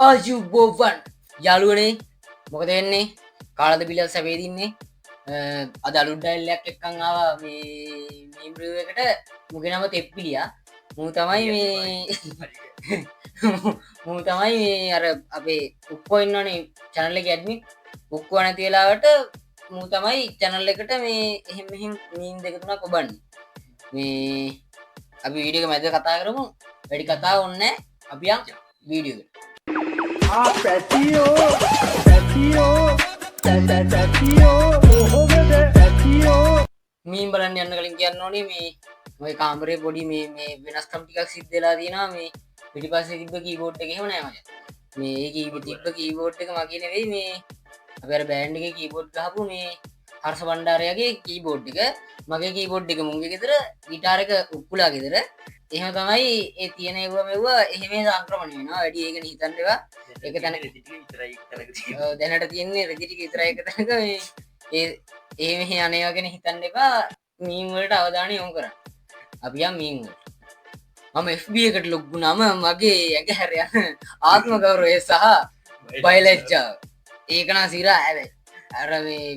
ආයුබෝවන් යාළුවනේ මොකද වෙන්නේ කාලද බිල සැවේදින්නේ අද අලුත් ඩයිල්ලයක් එක්කන් ආවා මේ මීම්රිව් එකට මුගේ නම තෙප්පිලියා මූ තමයි මේ මූ තමයි මේ අර අපේ උක්කෝ ඉන්නවනේ channel එකේ ඇඩ්මින් උක්කෝ නැති වෙලාවට මූ තමයි channel එකට මේ එහෙම මෙහෙම මීම් දෙක තුනක් ඔබන්නේ මේ අපි වීඩියෝ එක මැද කතා කරමු වැඩි කතා ඕනේ නැහැ අපි යන් වීඩියෝ එකට Patio, මීම් බලන්න යන්න කලින් කියන්න ඕනේ මේ ඔය කාමරේ පොඩි මේ වෙනස්කම් ටිකක් සිද්ධ වෙලා තියෙනවා මේ පිටිපස්සේ තිබ්බ කීබෝඩ් එක එහෙම නෑ මචං මේ තිබ්බ කීබෝඩ් එක මගේ නෙවෙයි මේ අපි අර බෑන්ඩ් එකේ කීබෝඩ් ගහපු මේ හර්ෂ බණ්ඩාරයාගේ කීබෝඩ් එක මගේ කීබෝඩ් එක මුන්ගේ ගෙදර ගිටාර එක උක්කුලා ගෙදර එහෙම තමයි ඒ තියෙන ඒවා මෙව්වා එහෙම සංක්‍රමණය වෙනවා වැඩි ඒක හිතන්න එපා ඒක තැන දැනට තියෙන්නේ රෙදි ටික විතරයි එක තැනක මේ ඒ මෙහෙ අනේවා ගැන හිතන්න එපා මීම් වලට අවධානය යොමු කරන්න අපි යම් මීම් වලට මම FB එකට ලොග් වුණාම මගේ ඇඟ හැර යන ආත්ම ගෞරවය සහ බයලජ්ජාව ඒක නා සිරා ඇවේ අර මේ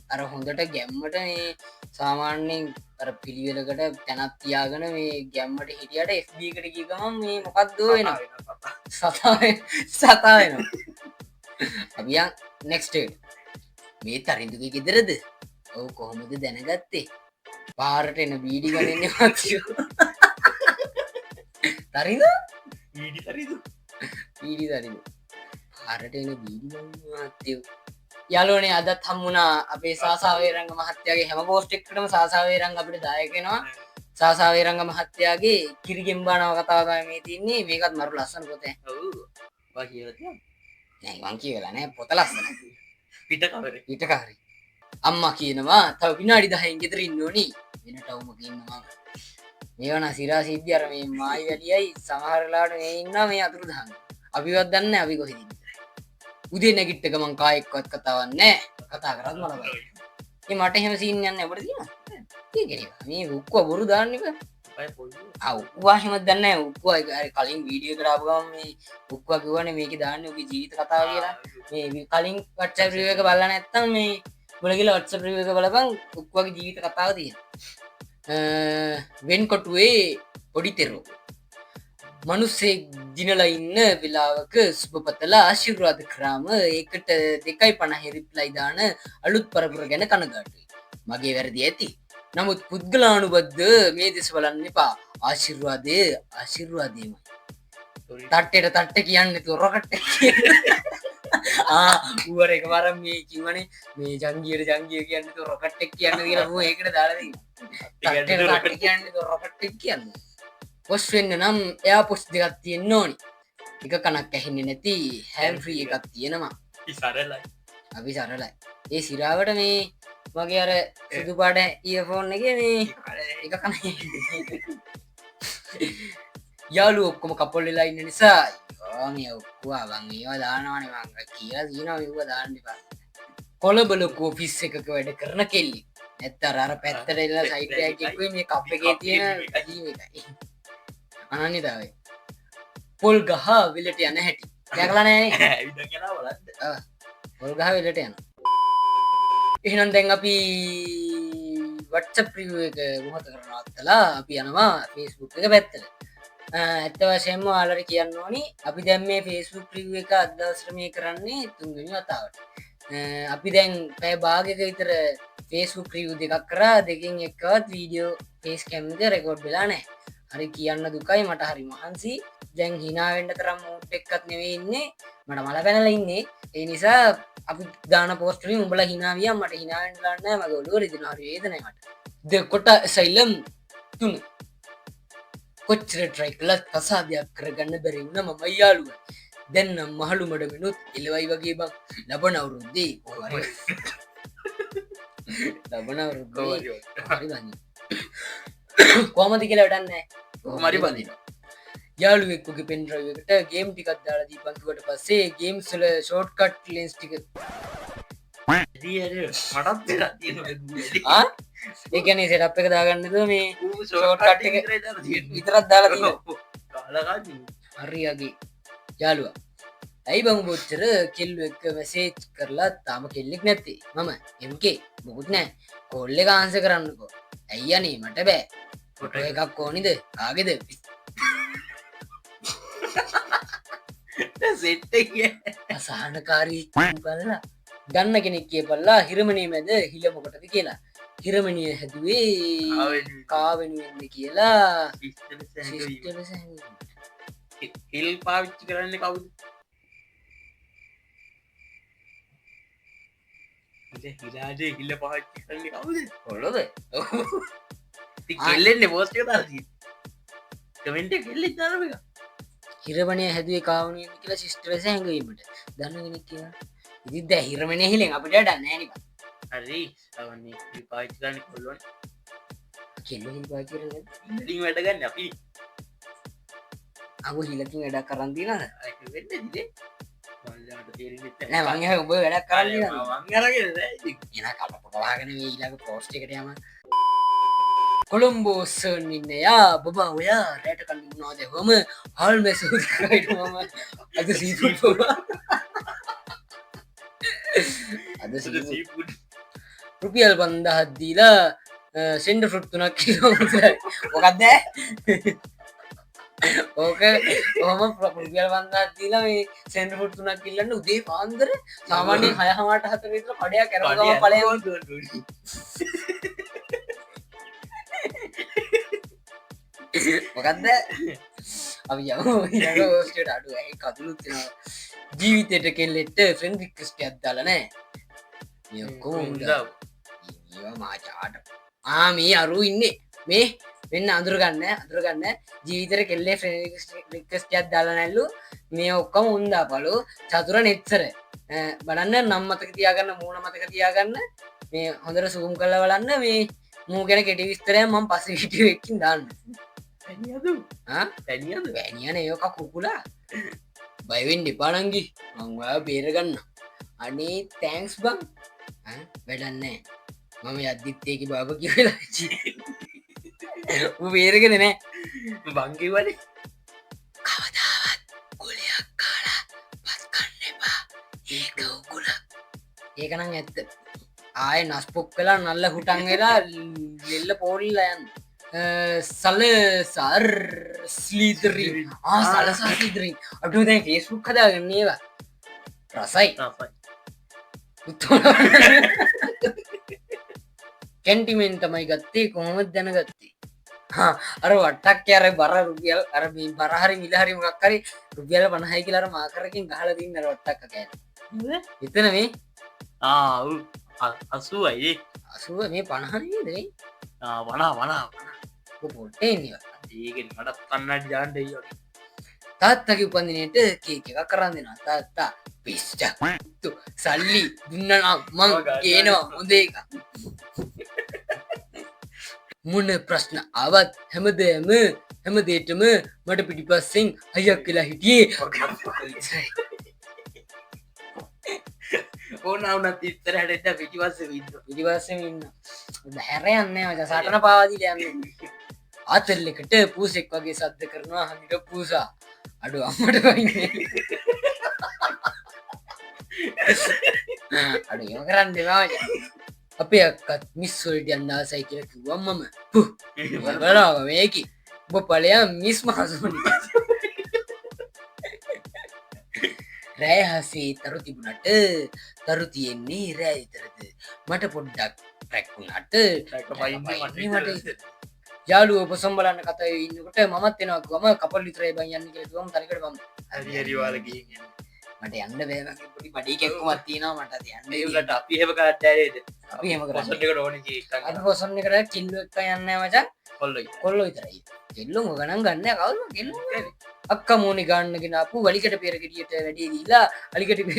අර හොඳට ගැම්මට මේ සාමාන්‍යයෙන් අර පිළිවෙලකට තැනක් තියාගෙන මේ ගැම්මට හිටියට FB එකට ගිය ගමන් මේ මොකක්ද වෙනවා සතා වෙනවා අපි යන් නෙක්ස්ට් එකට මේ තරිඳුගේ ගෙදරද ඔව් කොහොමද දැනගත්තේ පාරට එන බීඩි ගන්නේ මතියෝ තරිඳු බීඩි තරිඳු පාරට එන බීඩි ගන්නේ මතියෝ යාළුවනේ අදත් හම්බුණා අපේ සාසාවේරංග මහත්තයාගේ හැම පෝස්ට් එකකටම සාසාවේරංග අපිට දායක වෙනවා සාසාවේරංග මහත්තයාගේ කිරිගෙම්බානව කතාව තමයි මේ තින්නේ මේකත් මරු ලස්සන පොතේ ඔව් වා කියලා තියෙනවා නෑ මං කියවලා නෑ පොත ලස්සනයි පිටකවරේ පිටකාරී අම්මා කියනවා තව විනාඩි 10න් ගෙදර ඉන්න ඕනි වෙන ටවුමක ඉන්නවා මේවන සිරා සිද්ධි අර මේ මායි වැඩියයි සමහර වෙලාවට මේ ඉන්නවා මේ අතුරු දහන් අපිවත් දන්නේ නැහැ අපි කොහෙද ඉන්නේ උදේ නැගිට ගමන් කායෙක්වත් කතාවක් නැහැ කතා කරත් මල බයි මේ මට එහෙම සීන් යන්නේ අපිට තියෙනවා ඒ කෙරේවා මේ උක්කුව බොරු දාන්න එක බය පොඩි ආ උක්කුවා එහෙමත් දන්නේ නැහැ උක්කුවා කලින් වීඩියෝ එකට ආපු ගමන් මේ උක්කුවා කිව්වනේ මේකේ දාන්නේ ඔබේ ජීවිත කතාව කියලා මේ කලින් WhatsApp review එක බලලා නැත්තම් මේ උඹලා ගිහලා WhatsApp review එක බලපන් උක්කුවාගේ ජීවිත කතාව තියෙනවා වෙන්කොටුවේ පොඩි තෙරෝ මනුස්සෙක් දිනලා ඉන්න වෙලාවක සුබපතලා ආශිර්වාද කරාම ඒකට 2.50 රිප්ලයි දාන අලුත් පරපුර ගැන කනගාටුයි. මගේ වැරදි ඇති. නමුත් පුද්ගලානුබද්ධ මේ දෙස බලන්න එපා. ආශිර්වාදයමයි. තට්ටේට තට්ට කියන්නේ නැතුව රොකට් එක කියන්නේ. ඌවර එකපාර මේ කිව්වනේ මේ ජංගියට ජංගිය කියන්නේ නැතුව රොකට් එක කියන්නේ කියලා මම ඒකට දාලා තියෙනවා. තට්ටේට තට්ට කියන්නේ නැතුව රොකට් එක කියන්නේ. පොස් වෙන්න නම් එයා පොස් දෙකක් තියෙන්න ඕනි එක කනක් ඇහෙන්නේ නැති හැම් ෆ්‍රී එකක් තියෙනවා ඉසරලයි අපි සරලයි ඒ සිරාවට මේ වගේ අර සුදු පාට ඉයර්ෆෝන් එකේ මේ එක කන යාළුවෝ ඔක්කොම කපල් වෙලා ඉන්න නිසා මේ ඔක්කොම මං ඒවා දානවනේ මං කියලා තියෙනවා ඒවා දාන්න එපා කොළඹ ලොකු ඔෆිස් එකක වැඩ කරන කෙල්ලි නැත්තර අර පැත්තට එලා සයිට් එකක් එක්කුවේ මේ කප් එකේ තියෙන ජීව එකයි අනන්‍යතාවය පොල් ගහ විලට යන හැටි දැකලා නෑනේ ඇවිද කියලා බලන්න පොල් ගහ විලට යන එහෙනම් දැන් අපි WhatsApp review එක මොහොත කරනවත්තලා අපි යනවා Facebook එක පැත්තට ඇත්ත වශයෙන්ම ඔයාලට කියන්න ඕනි අපි දැන් මේ Facebook review එක අද දවසට මේ කරන්නේ තුන්වෙනි වතාවට අපි දැන් පැය භාගයක විතර Facebook review දෙකක් කරා දෙකෙන් එකවත් වීඩියෝ face cam එක රෙකෝඩ් වෙලා නැහැ හරි කියන්න දුකයි මට හරි මහන්සි දැන් හිනාවෙන්ඩ තරම් මූට් එක්කත් නෙවෙයි ඉන්නේ මට මල පැනල ඉන්නේ ඒ නිසා අපි දාන පෝස්ටලින් උඹලා හිනාවිය මට හිනාවෙන්ඩ ලන්න මගේ ඔළුව රිදින හරි වේදනකට දෙකොට සයිලම් 3 කොච්චර ට්‍රයි කළත් කසාදයක් කරගන්න බැරි වුණා මම යාළුව දැන් නම් මහලු මඩ වෙනුත් එළවයි වගේ බං ලබන අවුරුද්දේ ලබන අවුරුද්දේ හරි බං කොහමද කියලා වැඩක් නැහැ කොහොමරි බඳිනවා යාළුවෙක්ගේ පෙන් ඩ්‍රයිව් එකට ගේම් ටිකක් දාලා දීපන් කිව්වට පස්සේ ගේම්ස් වල ෂෝට් කට් ලෙන්ස් ටික මටත් වෙලා තියෙනවා ඒ කියන්නේ සෙටප් එක දාගන්නද මේ ෂෝට් කට් එක විතරක් දාලා තියෙනවා කාලකන්දි හරියගේ යාළුවා ඇයි බං බොච්චර කෙල්ලු එක්ක මැසේජ් කරලා තාම කෙල්ලෙක් නැත්තේ මම එම්කේ මොකුත් නෑ කොල්ල කාන්ස කරන්නකෝ ඇයි අනේ මට බෑ ෆොටෝ එකක් ඕනිද කාගෙද සෙට් එක අසහනකාරී බලලා ගන්න කෙනෙක් කියපල්ලා හිරමණී මැද හිල මොකටද කියලා හිරමණිය හැදුවේ කාවෙනුවෙන්ද කියලා ශිෂ්ටල සැහැඟවීම. හිල් පාවිච්චි කරන්න කවුද හිලාජේ හිල්ල පාච්චි කරන්න කවුද කොළොද කෙල්ලෙන්නේ පෝස්ට් එක දාලා තියෙන්නේ කමෙන්ට් එක කෙල්ලෙක් දාලා මේක හිරමණය හැදුවේ කාවනුවෙන්ද කියලා ශිෂ්ටල සැහැඟවීමට දන්න කෙනෙක් කියලා ඉතින් දැන් හිරමණය හිලෙන් අපිට වැඩක් නැහැ නේ බං. හරි අවන්නේ හිල් පාවිච්චි කරන්න කොල්ලොන් කෙල්ලෝ හිල් පාවිච්චි කරන්නේ ඉතින් වැඩ ගන්න අපි අගෝ හිලකින් වැඩක් කරන් තියනද ඒක වෙන්නේ දිලේ මල්ලට තේරෙන්නේ නෑ මං එහෙනම් ඔබ වැඩක් කරන් තියනද මං අරගෙන නෑ ඉතින් එන කලපොට වහගෙන මේ ඊළඟ පෝස්ට් එකට යම කොළඹෝ සර්න් ඉන්නයා බබා ඔයා රැට කලින් මොනවද හොම හල් මැසේජ් කරයිද මම අද සීෆුඩ් පොවා අද සීෆුඩ් රුපියල් 5000ක් දීලා සෙන්ඩර් ෆෘට් 3ක් කිලෝමීටර් මොකක්ද ඕක ඔහම රුපියල් 5000ක් දීලා මේ සෙන්ඩර් ෆෘට් 3ක් ඉල්ලන්න උදේ පාන්දර සාමාන්‍යයෙන් 6:00ට 4 විතර කඩයක් කරනවා ඵලයක් මොකක්ද අපි යමු ඊළඟ පෝස්ට් අඩු ඇයි කතුලුත් වෙනවා ජීවිතේට කෙල්ලෙට ෆ්‍රෙන්ඩ් රික්වෙස්ට් එකක් දාලා නැහැ මේ ඔක්කොම ඒවා මාචාට මේ අරු ඉන්නේ මේ වෙන්න අඳුරගන්න ජීවිතේට කෙල්ලේ ෆ්‍රෙන්ඩ් රික්වෙස්ට් එකක් දාලා නැල්ලු මේ ඔක්කොම උන්දා බලු චතුර නෙච්චර බලන්න නම් මතක තියාගන්න මූණ මතක තියාගන්න මේ හොඳට සූම් කරලා බලන්න මේ මූ ගැන කෙටි විස්තරයක් මම පස්සේ වීඩියෝ එකකින් දාන්න තැනියද වැනියන ඒක කුකුලා බය වෙන්න එපා නංගි මං ඔයාව බේරගන්න අනේ තෑන්ක්ස් බං වැඩක් නැහැ මම යද්දිත් ඒකේ බබ කියලා ඌ බේරගෙන නෑ බං කිව්වනේ කවදාවත් ගොලයක් කාලා පස් කන්න එපා ඒක උකුල ඒක නම් ඇත්ත ආයේ නස්පොක් කලා නල්ල හුටන් වෙලා ලෙල්ල පෝරිල්ලා යන්න සලසර් ස්ලීදරින් සලසා ස්ලීදරින් අඩු දැන් ෆේස්බුක් හදාගන්න ඒවා රසයි කැන්ටිමෙන් තමයි ගත්තේ කොහොමද දැනගත්තේ අර වට්ටක් අර බර රුපියල් අර මේ බර හරි මිල හරි මොකක් හරි රුපියල් 50යි කියලා අර මාකරකින් ගහලා තින්න අර වට්ටක්ක කෑනේ එතන මේ 80යි 80 මේ 50 නේද මේ වනා පොට්ටේ ඉන්නවා ඒකෙන් මටත් කන්නඩි දාන්න දෙයි වගේ තාත්තගේ උපන්දිනේට කේක් එකක් කරන් දෙනවා තාත්තා පිස්චා සල්ලි දුන්නා නම් මං ගේනවා හොඳ එක මොන ප්‍රශ්න ආවත් හැමදේටම මට පිටිපස්සෙන් හයියක් කියලා හිටියේ ඕනවුනත් ඉස්සරහට එන්න පිටිපස්සේ ඉන්න හැර යන්නේ මචං සටන පාවා දීලා යන්නේ ආතල්ලෙකට පූසෙක් වගේ සද්ද කරනවා හන්දික පූසා අඩු අම්මට වයින්නේ අඩු එහෙම කරන්න එපා මචං අපේ අක්කත් මිස් වලට යන්න ආසයි කියලා කිව්වම් මම බලනවා මේකි ඔබ ඵලයන් මිස් මහසුනි රෑ හසේ තරු තිබුණට තරු තියෙන්නේ රෑ විතරද මට පොඩ්ඩක් ට්‍රැක් වුණාට මට යාළුවෝ ඔපසම් බලන්න කතා ඉන්නකොට මමත් එනවා ගම කපල් විතරයි බං යන්නේ කියලා කිව්වම තනිකර මම හරි වාල ගිහින් මට යන්න බෑ මගේ පොඩි බඩේ කැක්කමක් තියෙනවා මට යන්න ඒකට අපි එහෙම කරත් ඇරේද අපි එහෙම කරන්නේ පොසොන් එකට ඕනේ කී එකක් අද පොසොන් එකට කිල්ලෝ එක යන්නේ නැහැ මචං කොල්ලොයි කොල්ලෝ විතරයි කෙල්ලෝ ගණන් ගන්න කවුද කෙල්ලෝ අක්කා මෝනි ගන්නගෙන ආපු වලිකට පෙර ගෙඩියට වැඩි දීලා අලිකට පෙර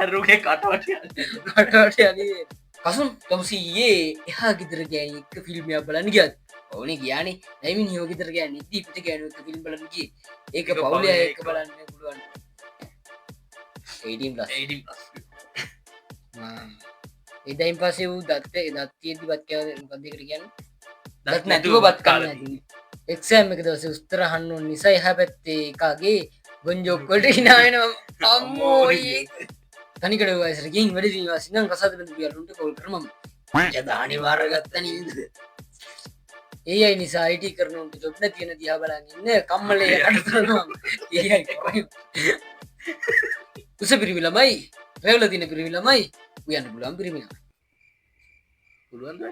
අරුගේ කටවට යන්නේ කසුන් තමුසීයේ එහා ගෙදර ගෑණි එක්ක ෆිල්ම් එකක් බලන්න ගියාද ඕනේ ගියානේ නැමින් හියෝ ගෙදර ගෑණි ඉද්දි පිට ගෑණි එක්ක ෆිල්ම් බලන්න ගියේ ඒක පවුලේ අය එක්ක බලන්න පුළුවන් 18+ එදයින් පස්සේ ඌ දත් තියෙද්දි බත් කෑවද මොකක්ද ඒකට කියන්නේ දත් නැතුව බත් කන්න ඇති එක්සෑම් එක දවසේ උත්තර අහන්න ඕන නිසා එහා පැත්තේ එකාගේ ගොන්ජොක් වලට hina වෙනවා අම්මෝ තනිකඩ වයසට ගිහින් වැඩ දිනවාසි නම් කසාද බඳු පියාලුන්ට කෝල් කරමු යදානි වාරගත්ත නේද ඒ අය නිසා IT කරනවන්ට ජොබ් නැති වෙන දිහා බලන් ඉන්න කම්මලේ යට කරනවා ඒ අය උස පිරිමි ළමයි රැවුල දින පිරිමි ළමයි උයන්න පුළුවන් පිරිමි ළමයි පුළුවන්ද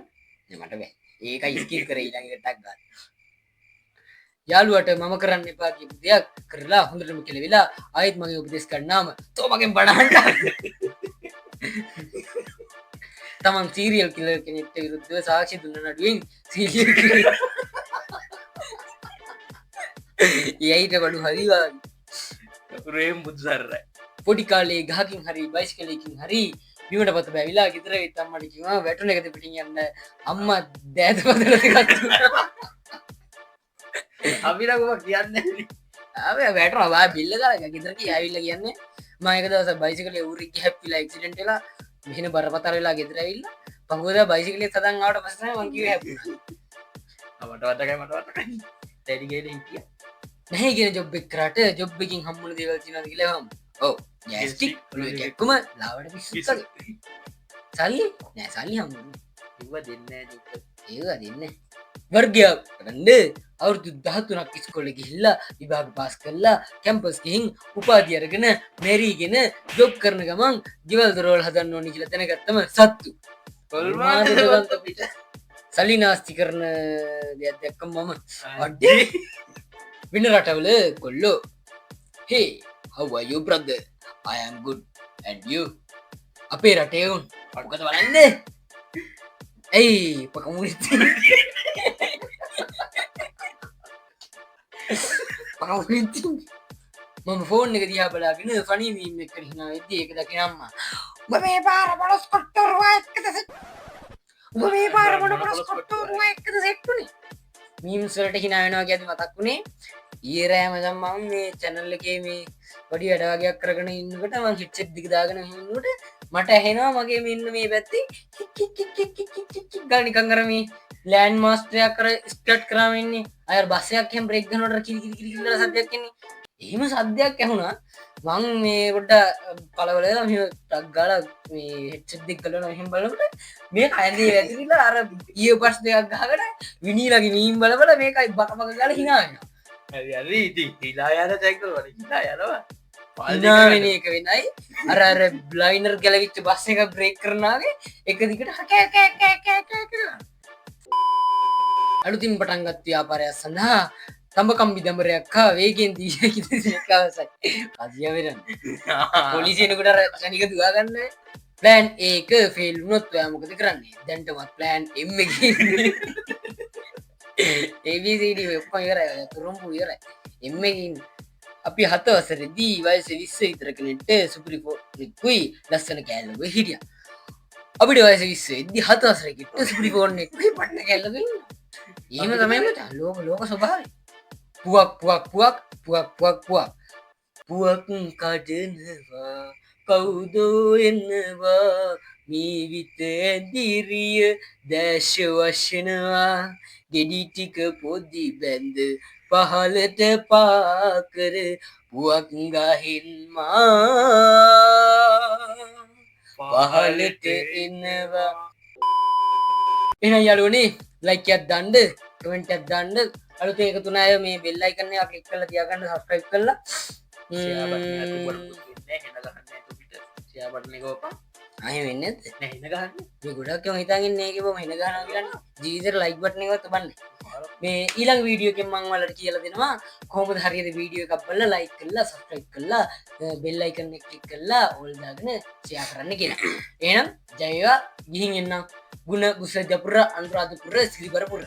මට බෑ ඒකයි ස්කිල් කරේ ඊළඟට ටක් ගන්න යාළුවට මම කරන්න එපා කියපු දෙයක් කරලා හොඳටම කෙලවිලා ආයෙත් මගේ උපදෙස් ගන්නාම තෝ මගෙන් බණහන්න තමන් සීරියල් කිලර් කෙනෙක්ට විරුද්ධව සාක්ෂි දුන්න නඩුවෙන් සීරියල් කිලර් යයිට බඩු හරිවා රේම් බුදුසරයි පොඩි කාලේ ගහකින් හරි බයිසිකලයකින් හරි බිමට පත බැවිලා ගෙදර වෙත් අම්මට කිව්වා වැටුන එකද පිටින් යන්න අම්මා දෑත පදලා ගත්තා අමිරකුම කියන්නේ ආවේ වැටුණා වා බිල්ල ගාලා ගෙදර කී ආවිල්ලා කියන්නේ මම එක දවසක් බයිසිකලේ ඌරික් හැප්පිලා ඇක්සිඩන්ට් වෙලා මෙහෙන බරපතල වෙලා ගෙදර ඇවිල්ලා පංගුවදා බයිසිකලේ සදන් ආවට පස්සේ මං කිව්වේ හැප්පුණා මට වටකයි ඩැඩි ගේ හිටියා නැහැ කියන ජොබ් එක කරාට ජොබ් එකකින් හම්බුන දේවල් තියෙනවද කියලා හම් ඔව් ගෑස්ටික් ඔළුවේ කැක්කුම ලාවට පිස්සුත් වගේ සල්ලි නෑ සල්ලි හම්බුනේ කිව්ව දෙන්නේ නැහැ ඒව දෙන්නේ වර්ගයක් කරන්න අවුරුදු 13ක් ඉස්කෝලේ ගිහිල්ලා විභාග පාස් කරලා කැම්පස් ගිහින් උපාධිය අරගෙන මෙරීගෙන ජොබ් කරන ගමන් ගෙවල් දොරවල් හදන්න ඕනි කියලා දැනගත්තම සත්තු කොල්මාද පිට සල්ලි නාස්ති කරන දෙයක් දැක්කම මම අඩේ වෙන රටවල කොල්ලෝ hey how are you brother I am good and you අපේ රටේ උන් මොකද බලන්නේ ඇයි පකමුරිත් පකමුරිත් මම ෆෝන් එක දිහා බලාගෙන ෆනි මීම් එක හිනා වෙද්දි ඒක දැකන අම්මා උඹ මේ පාර බොලොස් කොට්ටෝරුවා එක්කද සෙට් උඹ මේ පාර බොලොස් කොට්ටෝරුවා එක්කද සෙට් උනේ මීම්ස් වලට හිනා වෙනවා කියද්දි මතක් වුණේ ඊයේ රෑ මම මේ channel එකේ මේ පොඩි වැඩ වගේක් කරගෙන ඉන්නකොට මම headset දිග දාගෙන ඉන්නකොට මට ඇහෙනවා මගේ මෙන්න මේ පැත්තේ ගාන නිකන් අර මේ ලෑන්ඩ් මාස්ටර් එකක් කර ස්ටාර්ට් කරාම ඉන්නේ අය බස් එකක් හැම බ්‍රේක් ගන්නකොට කිරි කිරි කිරි කියලා සද්දයක් එන්නේ එහෙම සද්දයක් ඇහුණා මං මේ පොඩ්ඩක් කලබල වෙලා මෙහෙම ටක් ගාලා මේ headset දෙක ගලනවා එහෙම බලනකොට මේ කයන්දේ වැදිරිලා අර ඊයර්බඩ්ස් දෙකක් ගහගෙන විනීලාගේ මීම් බල මේකයි බක බක ගාලා hina වෙනවා හරි ඉතින් හිලා යන සයිකල් වල හිලා යනවා hina වෙන එක වෙනයි අර බ්ලයිනර් ගැලවිච්ච බස් එක බ්‍රේක් කරනාගේ එක දිගට කෑ කෑ කෑ කෑ කෑ කියලා අලුතින් පටන් ගත් ව්‍යාපාරයක් සඳහා තඹකම්බි දඹරයක් හා වේගෙන් දී කිසි එකවසයි අදිය වෙරන් පොලිසියනකට රැනික දුවා ගන්න ප්ලෑන් A එක ෆේල් වුණොත් ඔයා මොකද කරන්නේ දැන්ටමත් ප්ලෑන් M එකේ ABCD ඔක්කොම ඉවරයි තුරුම්පු ඉවරයි M එකකින් අපි 7 වසරේදී වයස 20 විතර කෙනෙක්ට සුපිරිෆෝන්කුයි ලස්සන කෑල්ලකුයි හිටියා අපිට වයස 20 දී 7 වසරේකට සුපිරිෆෝන් එකකුයි පට්න කෑල්ලකුයි ඉන්නවා එහෙම තමයි මචං ලෝක ස්වභාවය පුවක් පුවක් පුවක් පුවක් පුවක් පුවක් පුවක් කඩනවා කවුදෝ එනවා මේ විත ඇදිරිය දැශ වශනවා ගෙඩි ටික පොදි බැඳ පහලට පාකර පුවක් ගහින් මා පහලට එනවා එහෙනම් යාළුවනේ ලයික් එකක් දාන්න කමෙන්ට් එකක් දාන්න අලුතෙන් එකතු වුණ අය මේ බෙල් අයිකන් එක ක්ලික් කරලා තියාගන්න සබ්ස්ක්‍රයිබ් කරලා ෂෙයා බටන් එක තිබුණා හෙන ගහන්න පිට ෂෙයා බටන් එක ඔපා ආයෙ වෙන්නේ නැද්ද නෑ හෙන ගහන්න මේ ගොඩක් යෝන් හිතාගෙන ඉන්නේ ඒකේ බොම හෙන ගහනවා කියලානේ ජීවිතේට ලයික් බටන් එකවත් තබන්නේ මේ ඊළඟ වීඩියෝ එකෙන් මම ඔයාලට කියලා දෙනවා කොහොමද හරියට වීඩියෝ එකක් බලලා ලයික් කරලා සබ්ස්ක්‍රයිබ් කරලා බෙල් අයිකන් එක ක්ලික් කරලා ඕල් දාගෙන ෂෙයා කරන්න කියලා එහෙනම් ජය වේවා ගිහින් එන්නම් ගුණ බුස ජපුර අනුරාධපුර සිරිබරපුර